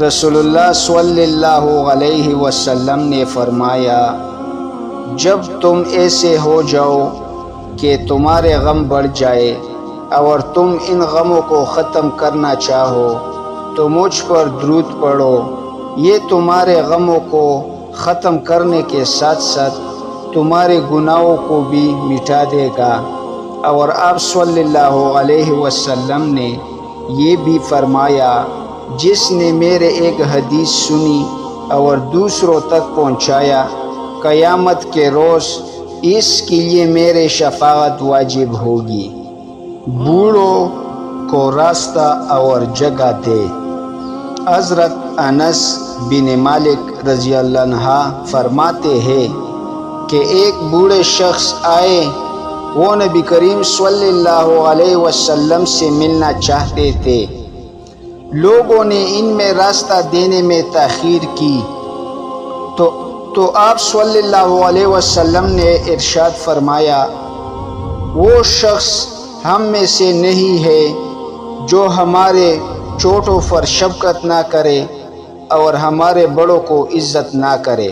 رسول اللہ صلی اللہ علیہ وسلم نے فرمایا، جب تم ایسے ہو جاؤ کہ تمہارے غم بڑھ جائے اور تم ان غموں کو ختم کرنا چاہو تو مجھ پر درود پڑھو، یہ تمہارے غموں کو ختم کرنے کے ساتھ ساتھ تمہارے گناہوں کو بھی مٹا دے گا۔ اور آپ صلی اللہ علیہ وسلم نے یہ بھی فرمایا، جس نے میرے ایک حدیث سنی اور دوسروں تک پہنچایا، قیامت کے روز اس کے لیے میرے شفاعت واجب ہوگی۔ بوڑھوں کو راستہ اور جگہ دے۔ حضرت انس بن مالک رضی اللہ عنہ فرماتے ہیں کہ ایک بوڑھے شخص آئے، وہ نبی کریم صلی اللہ علیہ وسلم سے ملنا چاہتے تھے۔ لوگوں نے ان میں راستہ دینے میں تاخیر کی تو آپ صلی اللہ علیہ وسلم نے ارشاد فرمایا، وہ شخص ہم میں سے نہیں ہے جو ہمارے چھوٹوں پر شفقت نہ کرے اور ہمارے بڑوں کو عزت نہ کرے۔